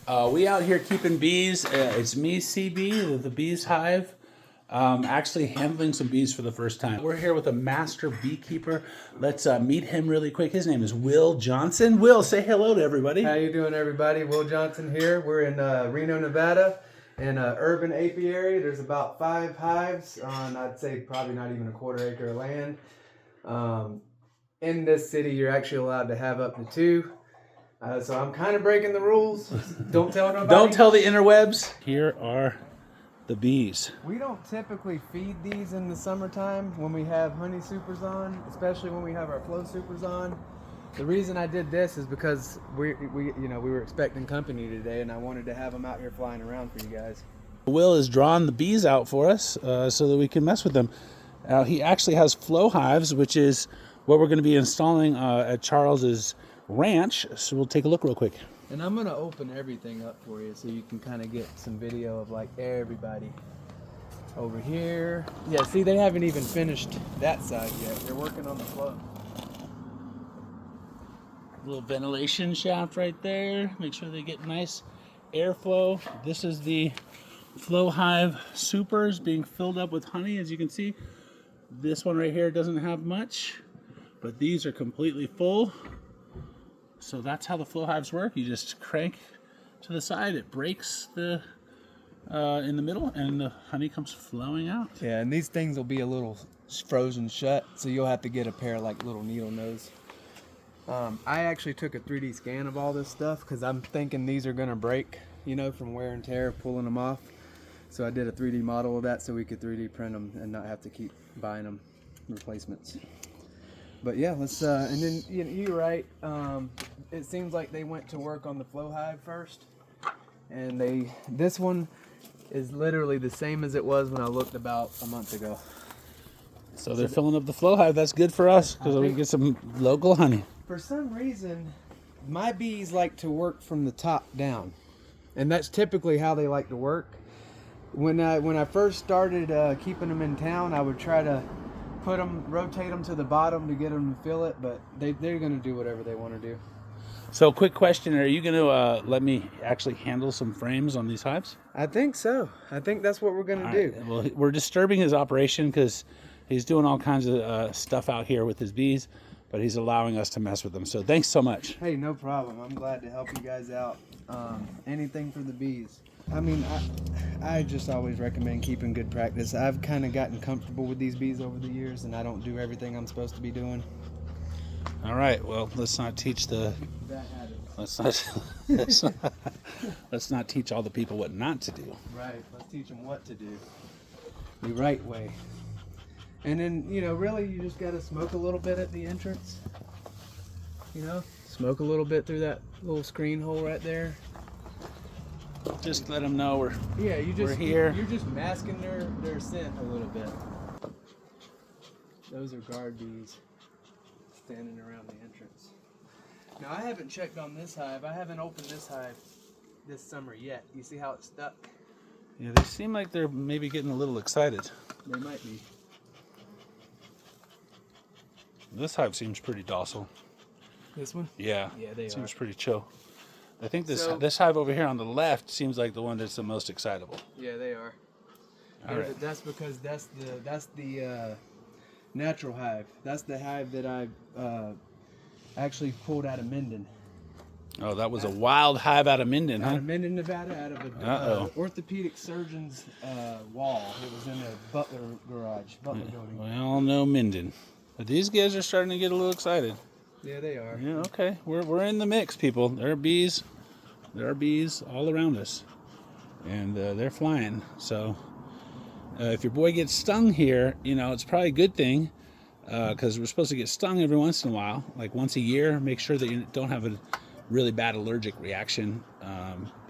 We out here keeping bees. It's me, CB, of the BeezHive, actually handling some bees for the first time. We're here with a master beekeeper. Let's meet him really quick. His name is Will Johnson. Will, say hello to everybody. How you doing, everybody? Will Johnson here. We're in Reno, Nevada, in an urban apiary. There's about 5 hives on, I'd say, probably not even a quarter acre of land. In this city, you're actually allowed to have up to 2. So I'm kind of breaking the rules. Don't tell nobody. Don't tell the interwebs. Here are the bees. We don't typically feed these in the summertime when we have honey supers on, especially when we have our flow supers on. The reason I did this is because we were expecting company today, and I wanted to have them out here flying around for you guys. Will has drawn the bees out for us so that we can mess with them. He actually has flow hives, which is what we're going to be installing at Charles's ranch. So we'll take a look real quick. And I'm going to open everything up for you so you can kind of get some video of like everybody over here. Yeah, see, they haven't even finished that side yet. They're working on the flow. Little ventilation shaft right there. Make sure they get nice airflow. This is the flow hive supers being filled up with honey. As you can see, this one right here doesn't have much, but these are completely full. So that's how the flow hives work. You just crank to the side, it breaks the in the middle, and the honey comes flowing out. Yeah, and these things will be a little frozen shut, so you'll have to get a pair of like little needle nose. I actually took a 3D scan of all this stuff because I'm thinking these are gonna break, from wear and tear, pulling them off. So I did a 3D model of that so we could 3D print them and not have to keep buying them replacements. But yeah, let's and then you're right. It seems like they went to work on the flow hive first, and this one is literally the same as it was when I looked about a month ago. So they're filling up the flow hive. That's good for us because we can get some local honey. For some reason, my bees like to work from the top down, and that's typically how they like to work. When I first started keeping them in town, I would try to rotate them to the bottom to get them to fill it, but they're going to do whatever they want to do. So quick question, are you going to let me actually handle some frames on these hives? I think so. I think that's what we're going to do. Well, we're disturbing his operation because he's doing all kinds of stuff out here with his bees, but he's allowing us to mess with them. So thanks so much. Hey, no problem. I'm glad to help you guys out. Anything for the bees. I mean, I just always recommend keeping good practice. I've kind of gotten comfortable with these bees over the years, and I don't do everything I'm supposed to be doing. All right. Well, let's not teach let's not teach all the people what not to do. Right. Let's teach them what to do. The right way. And then, really, you just got to smoke a little bit at the entrance. Smoke a little bit through that little screen hole right there. Just let them know we're here. You're just masking their scent a little bit. Those are guard bees standing around the entrance. Now, I haven't checked on this hive. I haven't opened this hive this summer yet. You see how it's stuck? Yeah, they seem like they're maybe getting a little excited. They might be. This hive seems pretty docile. This one? Yeah. Yeah, they seems are. pretty chill. I think this hive over here on the left seems like the one that's the most excitable. Yeah, they are. All right. That's because that's the natural hive. That's the hive that I actually pulled out of Minden. Oh, that was a wild hive out of Minden, huh? Out of Minden, Nevada, out of an orthopedic surgeon's wall. It was in a Butler building. We all know Minden. But these guys are starting to get a little excited. Yeah, they are. Yeah, okay. We're in the mix, people. There are bees all around us. And they're flying. So if your boy gets stung here, it's probably a good thing because we're supposed to get stung every once in a while, like once a year. Make sure that you don't have a really bad allergic reaction.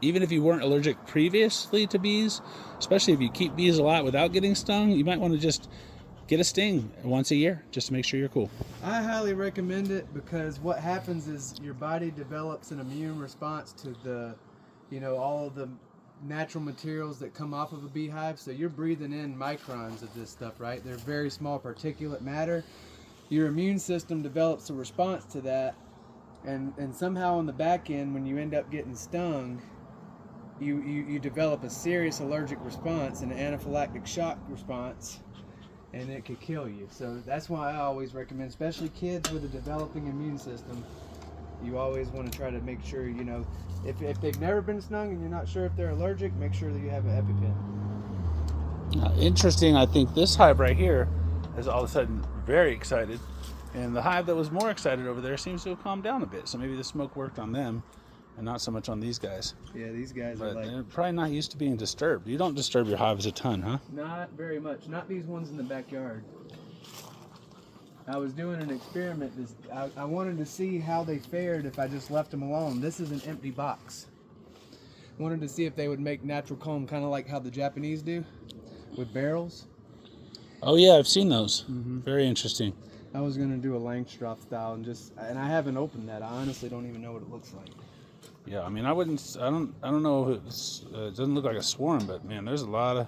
Even if you weren't allergic previously to bees, especially if you keep bees a lot without getting stung, you might want to just get a sting once a year just to make sure you're cool. I highly recommend it because what happens is your body develops an immune response to the, all of the natural materials that come off of a beehive. So you're breathing in microns of this stuff, right? They're very small particulate matter. Your immune system develops a response to that, and somehow on the back end, when you end up getting stung, you develop a serious allergic response and an anaphylactic shock response, and it could kill you. So that's why I always recommend, especially kids with a developing immune system, you always want to try to make sure, you know, if they've never been stung and you're not sure if they're allergic, make sure that you have an EpiPen. Interesting. I think this hive right here is all of a sudden very excited, and the hive that was more excited over there seems to have calmed down a bit. So maybe the smoke worked on them and not so much on these guys. Yeah, these guys are But like... they're probably not used to being disturbed. You don't disturb your hives a ton, huh? Not very much. Not these ones in the backyard. I was doing an experiment. I wanted to see how they fared if I just left them alone. This is an empty box. Wanted to see if they would make natural comb, kind of like how the Japanese do with barrels. Oh yeah, I've seen those. Very interesting. I was gonna do a Langstroth style and I haven't opened that. I honestly don't even know what it looks like. Yeah, I mean, I don't know if it doesn't look like a swarm, but man, there's a lot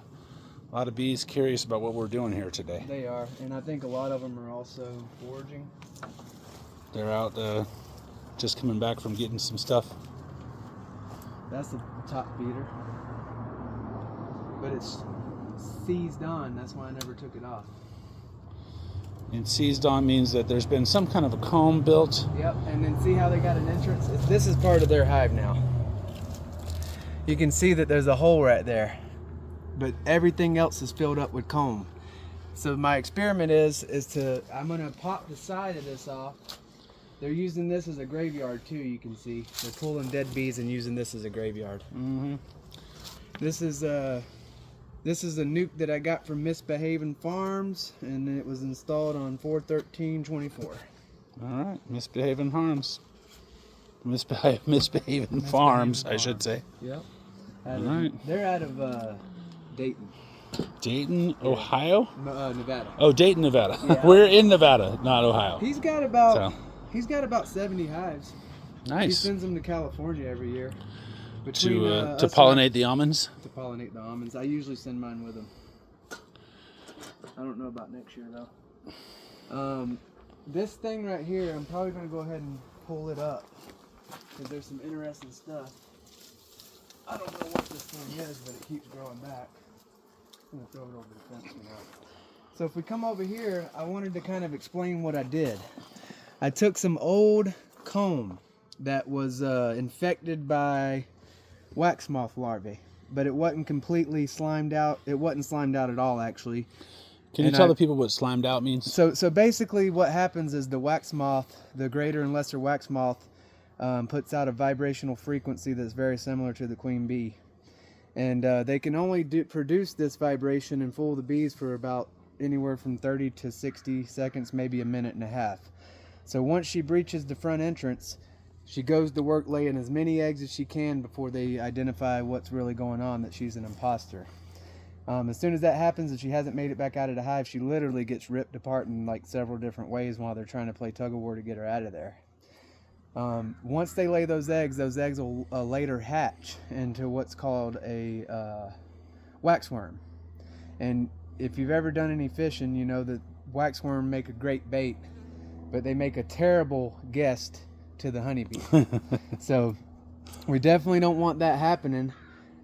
of bees curious about what we're doing here today. They are, and I think a lot of them are also foraging. They're out just coming back from getting some stuff. That's the top feeder, but it's seized on. That's why I never took it off. And seized on means that there's been some kind of a comb built. Yep, and then see how they got an entrance? This is part of their hive now. You can see that there's a hole right there, but everything else is filled up with comb. So my experiment I'm gonna pop the side of this off. They're using this as a graveyard too, you can see. They're pulling dead bees and using this as a graveyard. This is a nuke that I got from Misbehaving Farms, and it was installed on 4/13/24. All right, Misbehaving Farms. Misbehaving Farms, I should say. Yep. All right. They're out of Dayton. Dayton, Ohio? Nevada. Oh, Dayton, Nevada. Yeah. We're in Nevada, not Ohio. He's got about 70 hives. He Nice. sends them to California every year. To us and- pollinate the almonds? To pollinate the almonds. I usually send mine with them. I don't know about next year though. This thing right here, I'm probably going to go ahead and pull it up because there's some interesting stuff. I don't know what this thing is, but it keeps growing back. I'm going to throw it over the fence for now. So if we come over here, I wanted to kind of explain what I did. I took some old comb that was infected by wax moth larvae, but it wasn't completely slimed out. It wasn't slimed out at all, actually. Can you tell the people what slimed out means? So basically what happens is the wax moth, the greater and lesser wax moth, puts out a vibrational frequency that's very similar to the queen bee. And they can only produce this vibration and fool the bees for about anywhere from 30 to 60 seconds, maybe a minute and a half. So once she breaches the front entrance, she goes to work laying as many eggs as she can before they identify what's really going on, that she's an imposter. As soon as that happens and she hasn't made it back out of the hive, she literally gets ripped apart in like several different ways while they're trying to play tug-of-war to get her out of there. Once they lay those eggs will later hatch into what's called a waxworm. And if you've ever done any fishing, you know that waxworm make a great bait, but they make a terrible guest to the honeybee. So we definitely don't want that happening.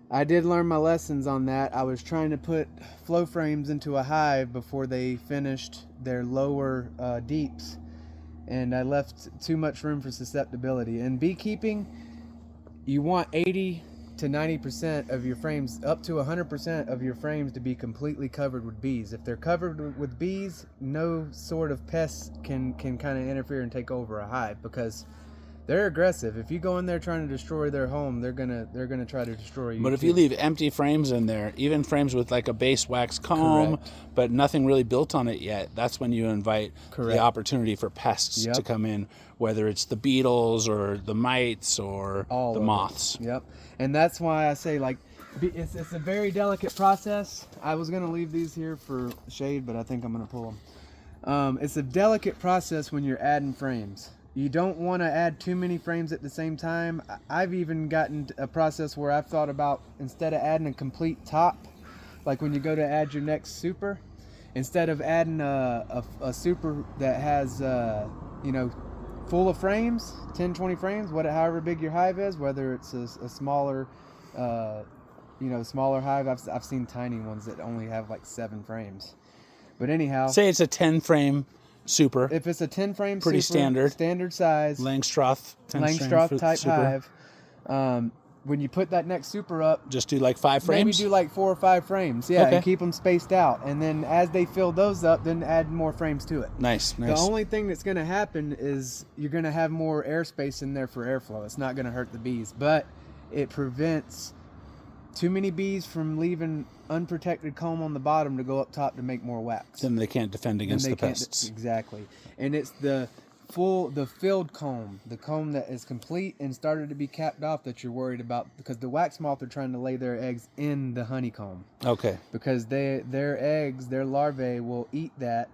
I did learn my lessons on that. I was trying to put flow frames into a hive before they finished their lower deeps, and I left too much room for susceptibility. In beekeeping, you want 80 to 90% of your frames, up to 100% of your frames, to be completely covered with bees. If they're covered with bees, no sort of pests can kind of interfere and take over a hive, because they're aggressive. If you go in there trying to destroy their home, they're gonna try to destroy you. But if too. you leave empty frames in there, even frames with like a base wax comb, Correct. but nothing really built on it yet, that's when you invite Correct. the opportunity for pests Yep. to come in, whether it's the beetles or the mites or All the of it. moths. Yep. And that's why I say, like, it's a very delicate process. I was gonna leave these here for shade, but I think I'm gonna pull them. It's a delicate process when you're adding frames. You don't want to add too many frames at the same time. I've even gotten a process where I've thought about, instead of adding a complete top, like when you go to add your next super, instead of adding a super that has, full of frames, 10, 20 frames, however big your hive is, whether it's a smaller you know, smaller hive. I've seen tiny ones that only have like 7 frames. But anyhow, say it's a 10 frame super. if it's a 10 frame Pretty super, standard size, Langstroth 10 Langstroth frame type super. hive, when you put that next super up, Just do like 5 frames. maybe do like 4 or 5 frames, yeah, Okay. and keep them spaced out. And then as they fill those up, then add more frames to it. Nice. The only thing that's going to happen is you're going to have more airspace in there for airflow. It's not going to hurt the bees, but it prevents too many bees from leaving unprotected comb on the bottom to go up top to make more wax. Then they can't defend against the pests. Exactly. And it's the filled comb, the comb that is complete and started to be capped off, that you're worried about, because the wax moth are trying to lay their eggs in the honeycomb. Okay. Because their eggs, their larvae will eat that,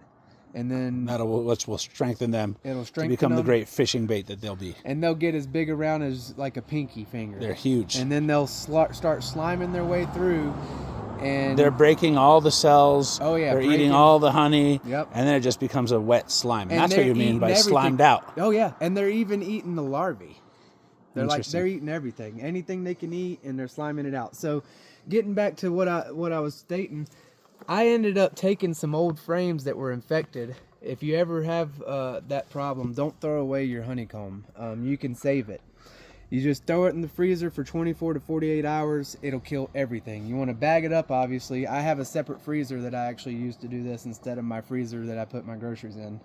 and then Which will strengthen them. It'll to strengthen become the them. great fishing bait that they'll be. And they'll get as big around as like a pinky finger. They're huge. And then they'll start sliming their way through, and They're breaking all the cells. Oh, yeah, They're breaking. eating all the honey. Yep. And then it just becomes a wet slime. And And that's what they're you mean eating by everything. slimed out. Oh yeah, and they're even eating the larvae. Interesting. They're eating everything, anything they can eat, and they're sliming it out. So, getting back to what I was stating, I ended up taking some old frames that were infected. If you ever have that problem, don't throw away your honeycomb. You can save it. You just throw it in the freezer for 24 to 48 hours. It'll kill everything. You want to bag it up, obviously. I have a separate freezer that I actually use to do this instead of my freezer that I put my groceries in.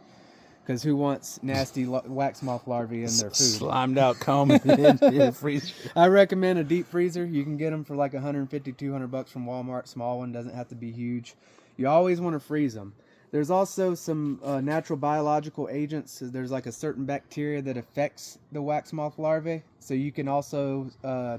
Because who wants nasty wax moth larvae in their food? Slimed out comb in your freezer. I recommend a deep freezer. You can get them for like $150, $200 from Walmart. Small one, doesn't have to be huge. You always want to freeze them. There's also some natural biological agents. There's like a certain bacteria that affects the wax moth larvae. So you can also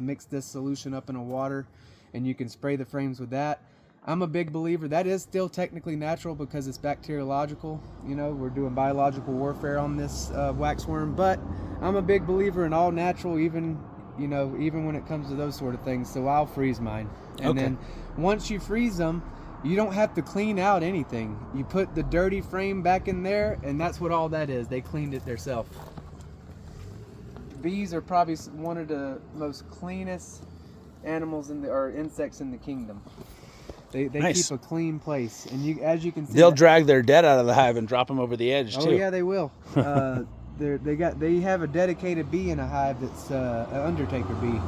mix this solution up in a water, and you can spray the frames with that. I'm a big believer. That is still technically natural because it's bacteriological. You know, we're doing biological warfare on this waxworm, but I'm a big believer in all natural, even when it comes to those sort of things. So I'll freeze mine. And then once you freeze them, you don't have to clean out anything. You put the dirty frame back in there, and that's what all that is. They cleaned it themselves. Bees are probably one of the most cleanest animals or insects in the kingdom. They Nice. keep a clean place, and as you can see, They'll drag their dead out of the hive and drop them over the edge too. Oh yeah, they will. They have a dedicated bee in a hive that's an undertaker bee,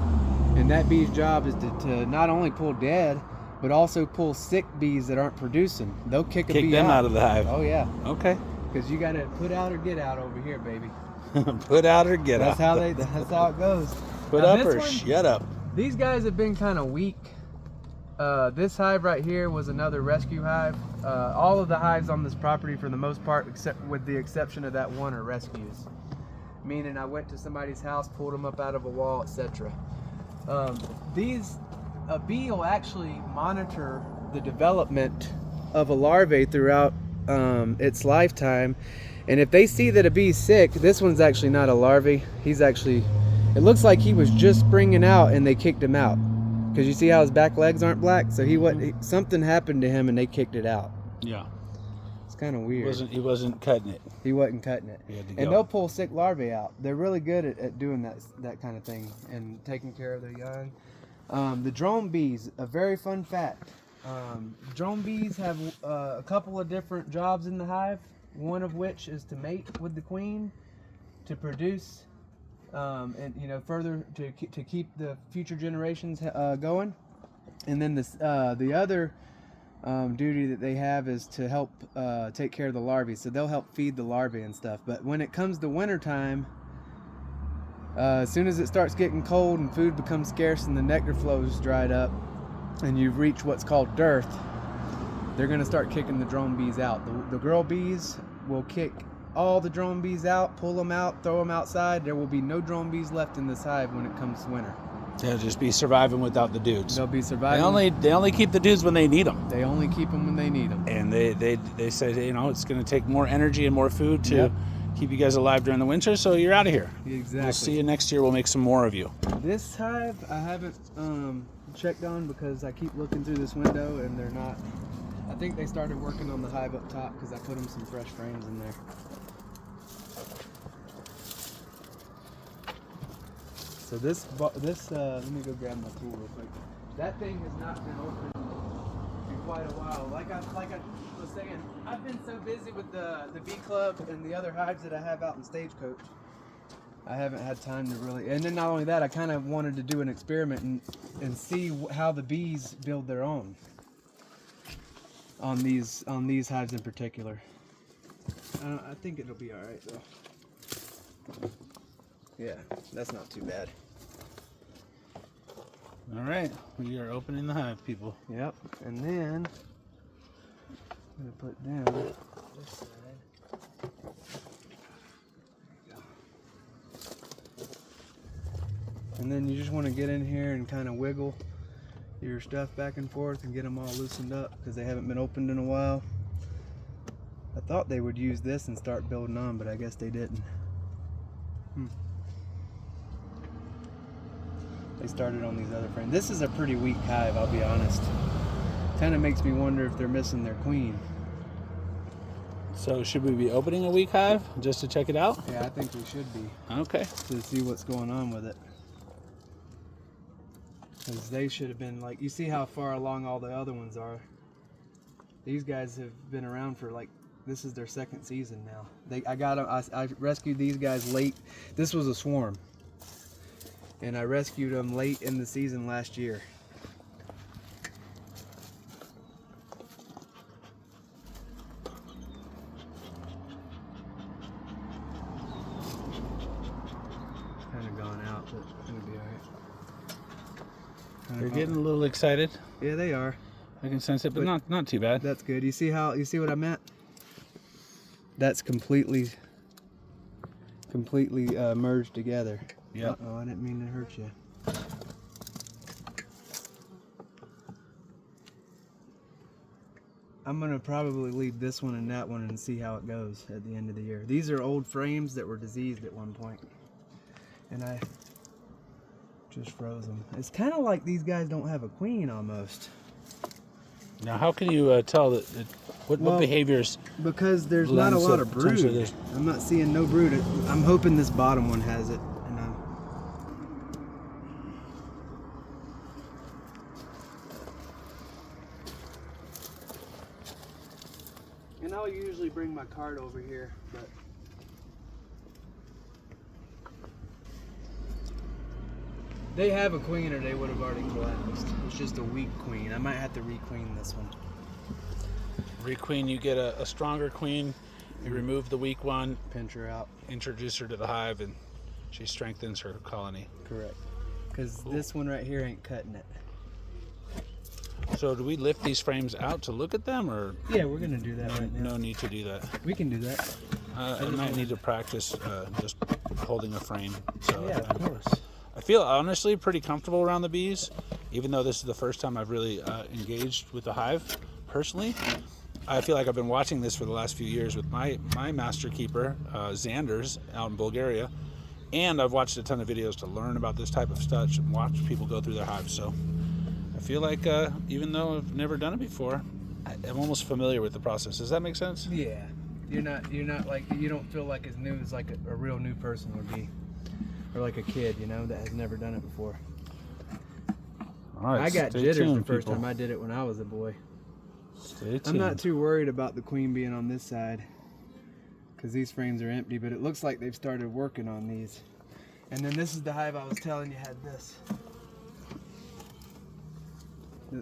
and that bee's job is to not only pull dead, but also pull sick bees that aren't producing. They'll kick them out of the hive. Oh yeah. Okay. Because you got to put out or get out over here, baby. Put out or get That's out. That's how it goes. Put Now, up this or one, shut up. These guys have been kind of weak. This hive right here was another rescue hive. All of the hives on this property, for the most part, with the exception of that one, are rescues. Meaning I went to somebody's house, pulled them up out of a wall, etc. A bee will actually monitor the development of a larvae throughout its lifetime, and if they see that a bee's sick, this one's actually not a larvae. It looks like he was just springing out and they kicked him out. Because you see how his back legs aren't black? So something happened to him and they kicked it out. Yeah. It's kind of weird. He wasn't cutting it. He wasn't cutting it. He had to And go. they'll pull sick larvae out. They're really good at doing that kind of thing and taking care of their young. The drone bees, a very fun fact. Drone bees have a couple of different jobs in the hive. One of which is to mate with the queen, to produce, and further to keep the future generations going. And then the other duty that they have is to help take care of the larvae. So they'll help feed the larvae and stuff. But when it comes to wintertime, as soon as it starts getting cold and food becomes scarce and the nectar flows dried up, and you've reached what's called dearth, they're going to start kicking the drone bees out. The girl bees will kick all the drone bees out, pull them out, throw them outside. There will be no drone bees left in this hive when it comes to winter. They'll just be surviving without the dudes. They'll be surviving. They only keep the dudes when they need them. They only keep them when they need them. And they say, it's going to take more energy and more food to keep you guys alive during the winter, so you're out of here. Exactly. We'll see you next year. We'll make some more of you. This hive I haven't checked on because I keep looking through this window and they're not. I think they started working on the hive up top because I put them some fresh frames in there. So let me go grab my tool real quick. That thing has not been open in quite a while. Like I was saying, I've been so busy with the bee club and the other hives that I have out in Stagecoach. I haven't had time to really, and then not only that, I kind of wanted to do an experiment and see how the bees build their own on these hives in particular. I think it'll be all right though. Yeah, that's not too bad. All right, we are opening the hive, people. Yep, and then I'm gonna put down this side. And then you just want to get in here and kind of wiggle your stuff back and forth and get them all loosened up because they haven't been opened in a while. I thought they would use this and start building on, but I guess they didn't. They started on these other frames. This is a pretty weak hive, I'll be honest. Kind of makes me wonder if they're missing their queen. So should we be opening a weak hive just to check it out? Yeah, I think we should be. Okay. To see what's going on with it. Because they should have been like, you see how far along all the other ones are. These guys have been around for like, this is their second season now. I rescued these guys late. This was a swarm. And I rescued them late in the season last year. Kind of gone out, but it's gonna be alright. They're getting a little excited. Yeah, they are. I can sense it, but not too bad. That's good. You see what I meant? That's completely merged together. Yep. Oh, I didn't mean to hurt you. I'm gonna probably leave this one and that one and see how it goes at the end of the year. These are old frames that were diseased at one point, and I just froze them. It's kind of like these guys don't have a queen almost. Now, how can you tell that? What behaviors? Because there's not a lot of brood. I'm not seeing no brood. I'm hoping this bottom one has it. And I'll usually bring my cart over here, but they have a queen or they would have already collapsed. It's just a weak queen. I might have to re-queen this one. Re-queen, you get a stronger queen, you remove the weak one, Pinch her out. introduce her to the hive, and she strengthens her colony. Correct. Because this one right here ain't cutting it. So do we lift these frames out to look at them, or? Yeah, we're going to do that right now. No need to do that. We can do that. I might need to practice just holding a frame. So Yeah, of course. I feel honestly pretty comfortable around the bees, even though this is the first time I've really engaged with the hive personally. I feel like I've been watching this for the last few years with my master keeper, Xander's, out in Bulgaria. And I've watched a ton of videos to learn about this type of stuff and watch people go through their hives. So I feel like even though I've never done it before, I'm almost familiar with the process. Does that make sense? Yeah. You're not like, you don't feel like as new as like a real new person would be. Or like a kid, you know, that has never done it before. All right, I got stay jitters tuned, the first people. time I did it when I was a boy. Stay tuned. I'm not too worried about the queen being on this side because these frames are empty, but it looks like they've started working on these. And then this is the hive I was telling you had this.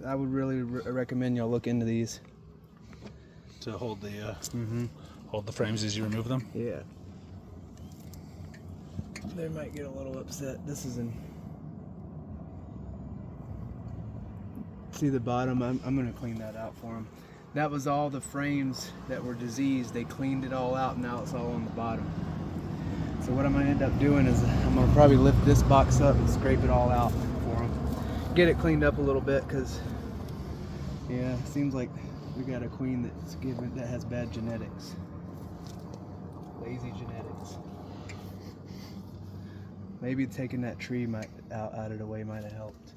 I would really recommend y'all look into these. To hold the hold the frames as you remove them. Yeah. They might get a little upset. This is in. See the bottom? I'm gonna clean that out for them. That was all the frames that were diseased. They cleaned it all out, and now it's all on the bottom. So what I'm gonna end up doing is I'm gonna probably lift this box up and scrape it all out for them. Get it cleaned up a little bit, cause yeah, it seems like we got a queen that has bad genetics. Lazy genetics. Maybe taking that tree out of the way might have helped.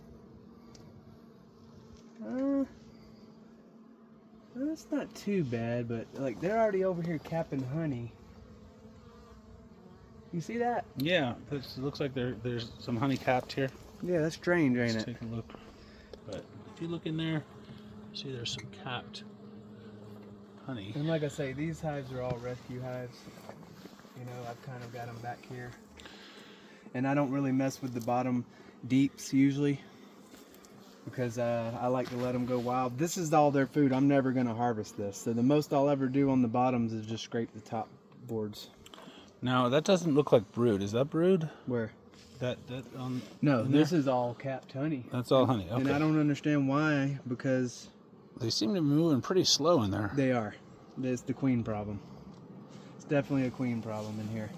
That's not too bad, but like they're already over here capping honey. You see that? Yeah, it looks like there's some honey capped here. Yeah, that's strange, ain't Let's it? take a look. But if you look in there, see there's some capped honey. And like I say, these hives are all rescue hives. You know, I've kind of got them back here. And I don't really mess with the bottom deeps usually, because I like to let them go wild. This is all their food. I'm never going to harvest this. So the most I'll ever do on the bottoms is just scrape the top boards. Now that doesn't look like brood. Is that brood? Where? That No, this is all capped honey. That's all honey. Okay. And I don't understand why, because They seem to be moving pretty slow in there. they are. It's the queen problem. It's definitely a queen problem in here.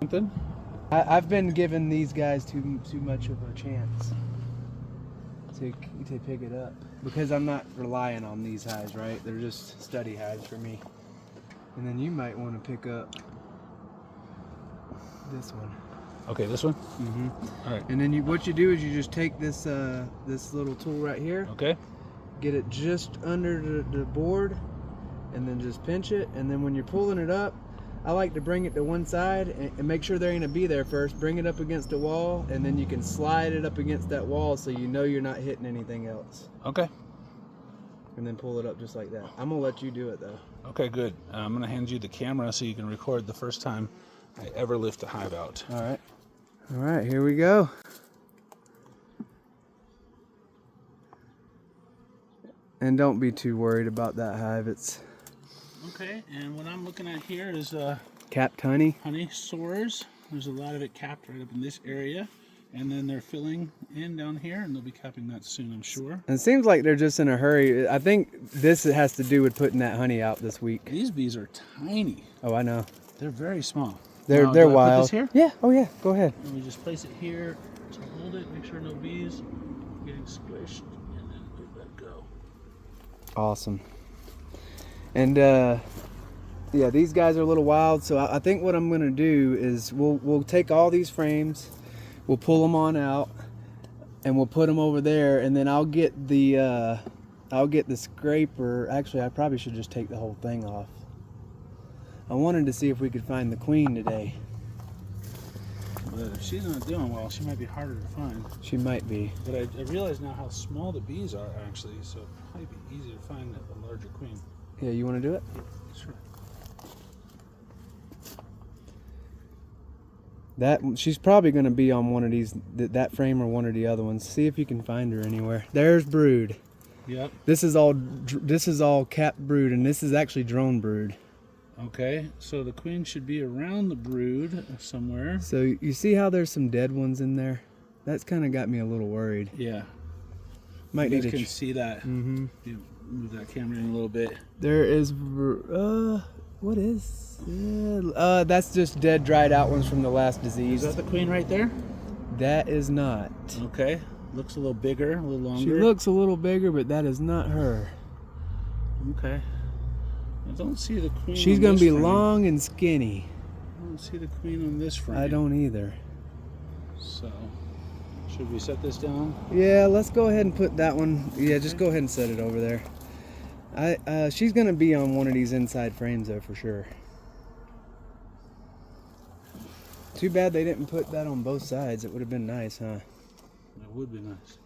Something? I've been giving these guys too much of a chance to pick it up, because I'm not relying on these hives, right? They're just study hives for me. And then you might want to pick up this one. Okay, this one? Mm-hmm. All right. And then what you do is you just take this this little tool right here, Okay. get it just under the board, and then just pinch it. And then when you're pulling it up, I like to bring it to one side and make sure there ain't a bee there first. Bring it up against the wall, and then you can slide it up against that wall so you know you're not hitting anything else. Okay. And then pull it up just like that. I'm gonna let you do it though. Okay, good. I'm gonna hand you the camera so you can record the first time I ever lift a hive out. All right. All right, here we go. And don't be too worried about that hive. It's Okay, and what I'm looking at here is capped honey. honey sores. There's a lot of it capped right up in this area, and then they're filling in down here, and they'll be capping that soon, I'm sure. And it seems like they're just in a hurry. I think this has to do with putting that honey out this week. These bees are tiny. Oh, I know. They're very small. They're Now, do I put wild. this here? Yeah. Oh yeah. Go ahead. And we just place it here to hold it, make sure no bees getting squished, and then let that go. Awesome. And yeah, these guys are a little wild. So I think what I'm gonna do is we'll take all these frames, we'll pull them on out, and we'll put them over there. And then I'll get the scraper. Actually, I probably should just take the whole thing off. I wanted to see if we could find the queen today. But if she's not doing well, she might be harder to find. She might be. But I realize now how small the bees are actually, so it'll probably be easier to find a larger queen. Yeah, you want to do it? Sure. She's probably going to be on one of these, that frame or one of the other ones. See if you can find her anywhere. There's brood. Yep. This is all capped brood, and this is actually drone brood. Okay, so the queen should be around the brood somewhere. So you see how there's some dead ones in there? That's kind of got me a little worried. Yeah. Might You need guys to can see that. Mm-hmm. You move that camera in a little bit. There is what is? That's just dead, dried out ones from the last disease. Is that the queen right there? That is not. Okay. Looks a little bigger, a little longer. She looks a little bigger, but that is not her. Okay. I don't see the queen. She's on gonna this be frame. long and skinny. I don't see the queen on this frame. I don't either. So, should we set this down? Yeah, let's go ahead and put that one. Yeah, just go ahead and set it over there. She's gonna be on one of these inside frames though, for sure. Too bad they didn't put that on both sides. It would have been nice, huh? That would be nice.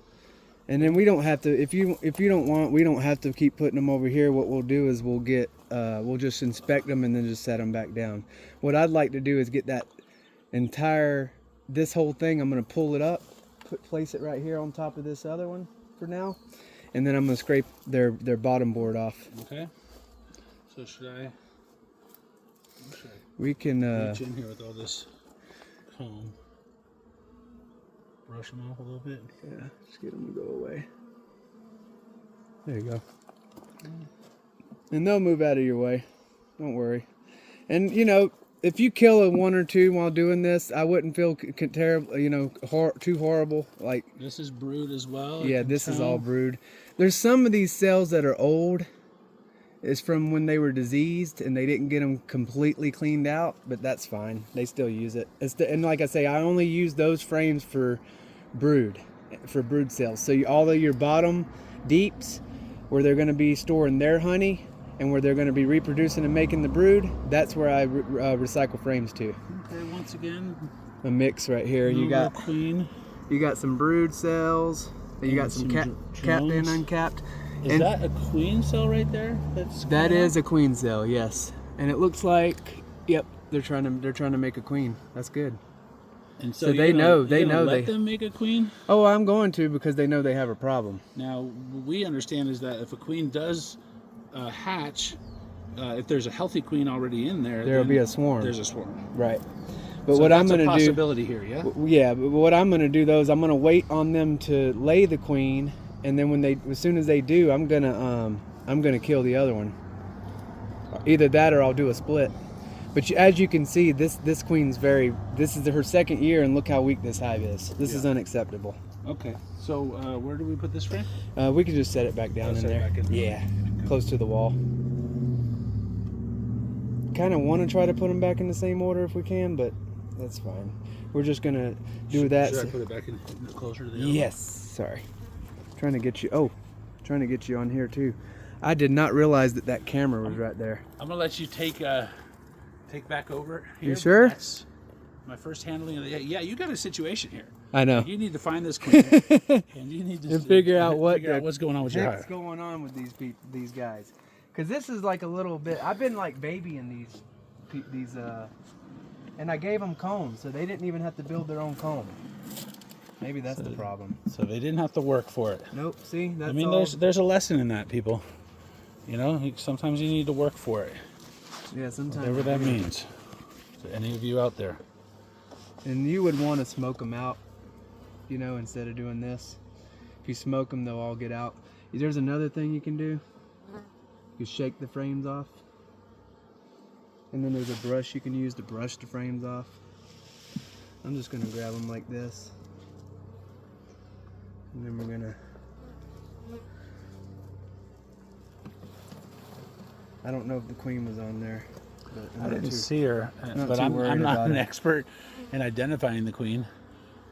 And then we don't have to. If you don't want, we don't have to keep putting them over here. What we'll do is we'll just inspect them and then just set them back down. What I'd like to do is get that this whole thing. I'm gonna pull it up, place it right here on top of this other one for now, and then I'm gonna scrape their bottom board off. Okay. So should I We can reach in here with all this comb? Brush them off a little bit. yeah, just get them to go away. There you go. And they'll move out of your way. Don't worry. And you know, if you kill a one or two while doing this, I wouldn't feel terrible. You know, too horrible. Like This is brood as well. yeah, this is all brood. There's some of these cells that are old. It's from when they were diseased and they didn't get them completely cleaned out, but that's fine. They still use it. And like I say, I only use those frames for brood cells. So all of your bottom deeps, where they're going to be storing their honey, and where they're going to be reproducing and making the brood, that's where I recycle frames to. Okay, once again, A mix right here. You got queen. You got some brood cells. You got some capped and uncapped. Is that a queen cell right there? That is a queen cell, yes. And it looks like, yep, they're trying to make a queen. That's good. And so they know let them make a queen. Oh, I'm going to, because they know they have a problem. Now, what we understand is that if a queen does hatch, if there's a healthy queen already in there, there'll be a swarm. There's a swarm. Right. But So what I'm that's going to do, possibility here, yeah. Yeah, but what I'm going to do though is I'm going to wait on them to lay the queen, and then as soon as they do, I'm gonna kill the other one. Either that or I'll do a split. But as you can see, this queen's this is her second year, and look how weak this hive is. This is unacceptable. Okay, so where do we put this frame? We can just set it back down in there. Yeah, close to the wall. Kind of want to try to put them back in the same order if we can, but that's fine. We're just gonna do that. Should I put it back in closer to the other? Yes. Sorry. Trying to get you on here too. I did not realize that camera was right there. I'm gonna let you take back over here. You sure? That's my first handling of the. Yeah, you got a situation here. I know. You need to find this queen, and you need to figure out what's going on with your hive. What's going on with these guys? Because this is like a little bit. I've been like babying these and I gave them combs, so they didn't even have to build their own comb. Maybe that's the problem. So they didn't have to work for it. Nope. See, that's I mean, there's a lesson in that, people. You know, sometimes you need to work for it. Yeah, sometimes. Whatever that means. To any of you out there. And you would want to smoke them out, you know, instead of doing this. If you smoke them, they'll all get out. There's another thing you can do. You shake the frames off. And then there's a brush you can use to brush the frames off. I'm just going to grab them like this. And then we're going to... I don't know if the queen was on there. But I didn't see her, but I'm not an expert in identifying the queen.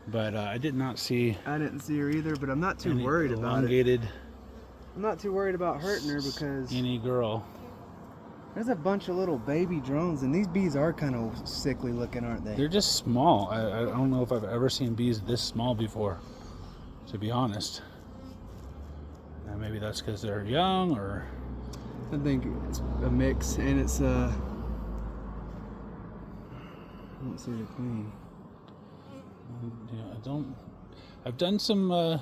But I did not see... I didn't see her either, but I'm not too worried about it. I'm not too worried about hurting her because... Any girl. There's a bunch of little baby drones, and these bees are kind of sickly looking, aren't they? They're just small. I don't know if I've ever seen bees this small before, to be honest. Maybe that's because they're young, or... I think it's a mix, and it's I don't see the queen. Yeah, I've done some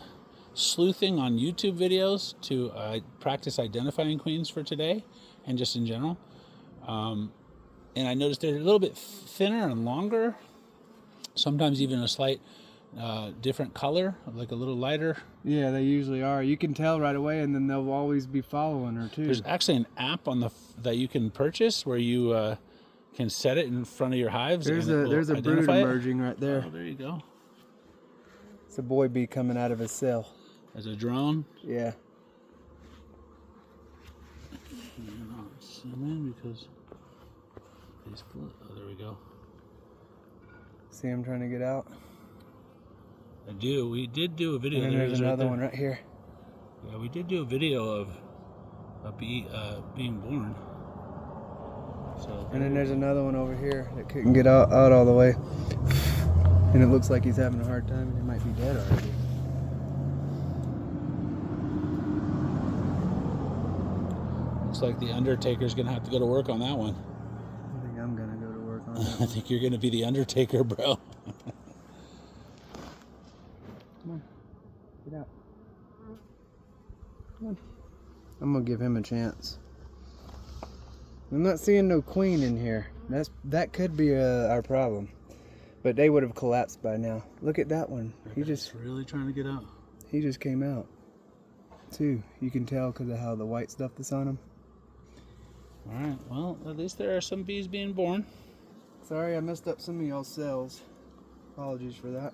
sleuthing on YouTube videos to practice identifying queens for today, and just in general. And I noticed they're a little bit thinner and longer. Sometimes even a slight different color, like a little lighter. Yeah, they usually are. You can tell right away, and then they'll always be following her too. There's actually an app on that you can purchase where you can set it in front of your hives. There's a brood emerging right there. Oh, there you go. It's a boy bee coming out of his cell. As a drone. Yeah. Zoom in because they split. Oh, there we go. See him trying to get out? I do. We did do a video. And there's another one right here. Yeah, we did do a video of a bee being born. So and then there's another one over here that couldn't get out all the way. And it looks like he's having a hard time, and he might be dead already. Looks like the Undertaker's gonna have to go to work on that one. I think I'm gonna go to work on that. I think you're gonna be the Undertaker, bro. Come on, get out. Come on. I'm gonna give him a chance. I'm not seeing no queen in here. That could be our problem. But they would have collapsed by now. Look at that one. He just really trying to get out. He just came out. Too. You can tell because of how the white stuff that's on him. All right. Well, at least there are some bees being born. Sorry, I messed up some of y'all's cells. Apologies for that.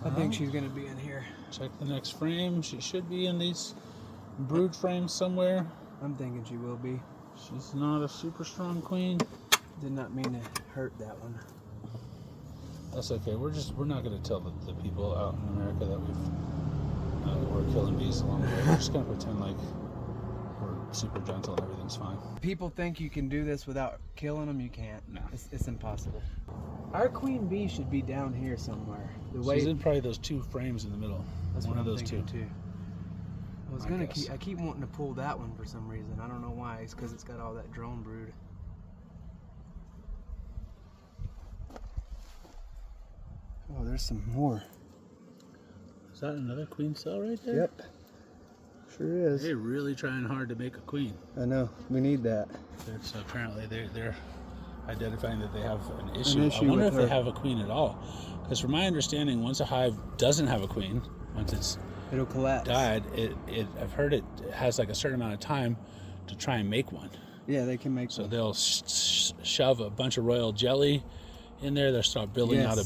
I think she's gonna be in here. Check the next frame. She should be in these brood frames somewhere. I'm thinking she will be. She's not a super strong queen. Did not mean to hurt that one. That's okay. We're not going to tell the people out in America that we're killing bees along the way. We're just going to pretend like we're super gentle and everything's fine. People think you can do this without killing them. You can't. No. It's impossible. Our queen bee should be down here somewhere. She's in probably those 2 frames in the middle. That's one what of I'm those 2. too. I keep wanting to pull that one for some reason. I don't know why. It's because it's got all that drone brood. Oh, there's some more. Is that another queen cell right there? Yep. Sure is. They're really trying hard to make a queen. I know. We need that. So apparently they're identifying that they have an issue. An issue I wonder if with they her. have a queen at all. Because from my understanding, once a hive doesn't have a queen, once It'll collapse. died, I've heard it has like a certain amount of time to try and make one. Yeah, they can make So one. they'll shove a bunch of royal jelly in there. They'll start building out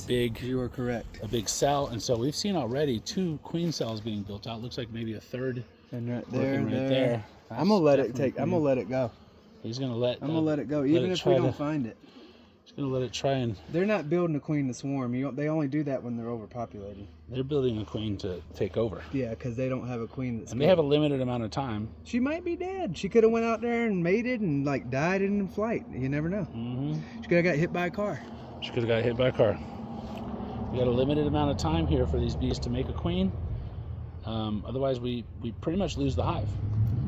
You are correct. a big cell. And so we've seen already 2 queen cells being built out. Looks like maybe a third. And right Working there, right there. I'm gonna let it Definitely take. I'm gonna let it go. He's gonna let. I'm gonna let it go, even if we don't find it. He's gonna let it try and. They're not building a queen to swarm. They only do that when they're overpopulated. They're building a queen to take over. Yeah, because they don't have a queen that's. And they have a limited amount of time. She might be dead. She could have went out there and mated and like died in flight. You never know. Mm-hmm. She could have got hit by a car. She could have got hit by a car. We got a limited amount of time here for these bees to make a queen. Otherwise, we pretty much lose the hive.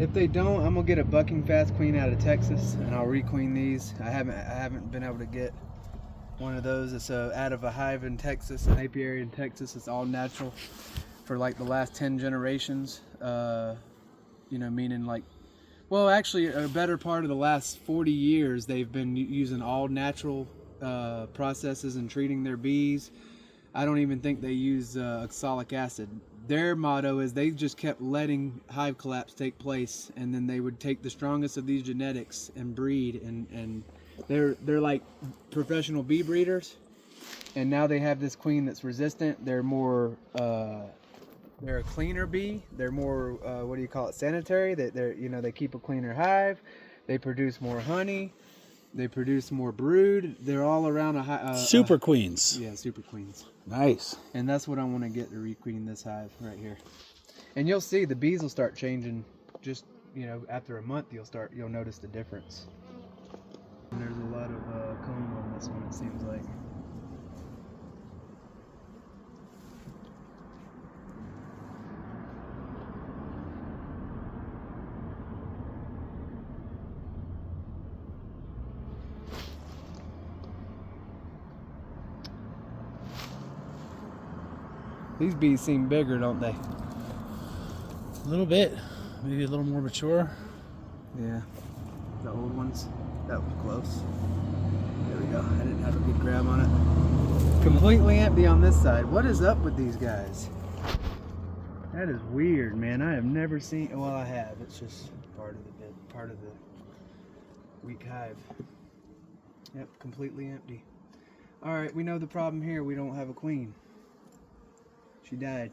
If they don't, I'm gonna get a bucking fast queen out of Texas, and I'll requeen these. I haven't been able to get one of those. It's out of a hive in Texas, an apiary in Texas. It's all natural for like the last 10 generations. Meaning like, well, actually, a better part of the last 40 years, they've been using all natural processes in treating their bees. I don't even think they use oxalic acid. Their motto is they just kept letting hive collapse take place, and then they would take the strongest of these genetics and breed, and they're like professional bee breeders. And now they have this queen that's resistant. They're more they're a cleaner bee. They're more sanitary. They keep a cleaner hive. They produce more honey. They produce more brood. They're all around Super queens. Yeah, super queens. Nice. And that's what I want to get to requeen this hive right here. And you'll see the bees will start changing. Just after a month, you'll notice the difference. And there's a lot of comb on this one. It seems like. These bees seem bigger, don't they? A little bit. Maybe a little more mature. Yeah. The old ones. That was close. There we go. I didn't have a good grab on it. Completely empty on this side. What is up with these guys? That is weird, man. I have never seen. Well, I have. It's just part of the weak hive. Yep, completely empty. All right, we know the problem here. We don't have a queen. She died.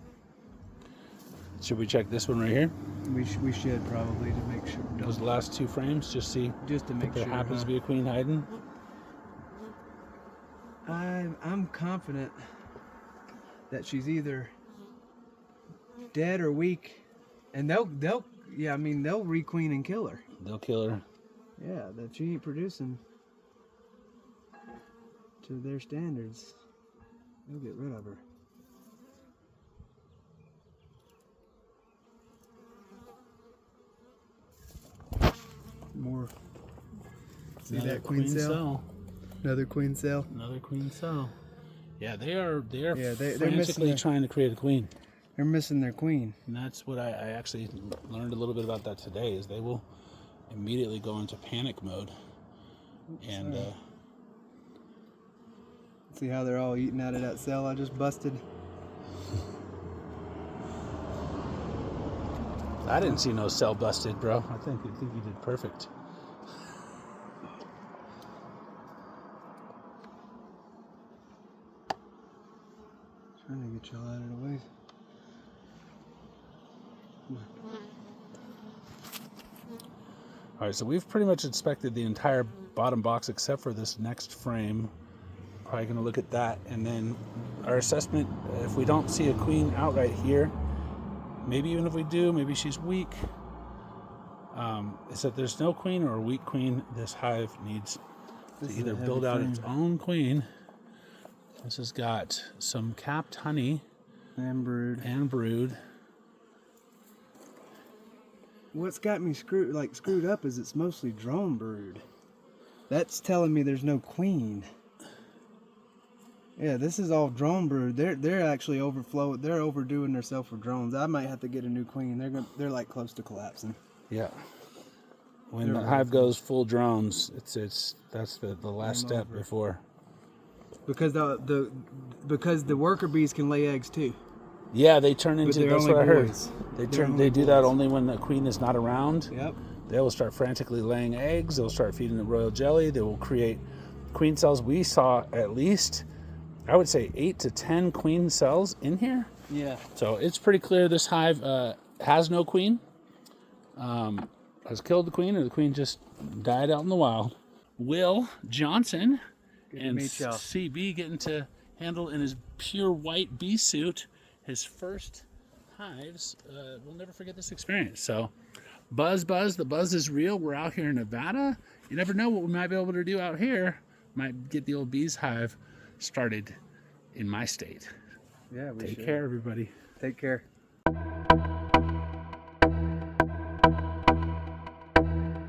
Should we check this one right here? We should probably to make sure. Those last 2 frames, just to make sure there happens to be a queen hiding. I'm confident that she's either dead or weak, and they'll requeen and kill her. They'll kill her. Yeah, that she ain't producing to their standards. They'll get rid of her. More. See Another that queen cell? Another queen cell. Another queen cell. Yeah, they're they're frantically trying to create a queen. They're missing their queen. And that's what I actually learned a little bit about that today, is they will immediately go into panic mode. And see how they're all eating out of that cell I just busted? I didn't see no cell busted, bro. I think you did perfect. Trying to get y'all out of the way. All right, so we've pretty much inspected the entire bottom box except for this next frame. Probably going to look at that, and then our assessment, if we don't see a queen outright here, maybe even if we do, maybe she's weak, is that there's no queen or a weak queen. This hive needs to either build out its own queen. This has got some capped honey and brood. What's got me screwed up is it's mostly drone brood. That's telling me there's no queen. Yeah, this is all drone brood. They're actually overflowing. They're overdoing themselves for drones. I might have to get a new queen. They're like close to collapsing. Yeah. When the hive goes full drones, that's the last step before. Because the worker bees can lay eggs too. Yeah, they turn into. That's what I heard. They do that only when the queen is not around. Yep. They will start frantically laying eggs. They'll start feeding the royal jelly. They will create queen cells. We saw at least, I would say, 8 to 10 queen cells in here. Yeah. So it's pretty clear this hive has no queen. Has killed the queen, or the queen just died out in the wild. Will Johnson and CB getting to handle in his pure white bee suit his first hives. We'll never forget this experience. So buzz, the buzz is real. We're out here in Nevada. You never know what we might be able to do out here. Might get the old BeezHive started in my state. Yeah, we should. Take care, everybody. Take care.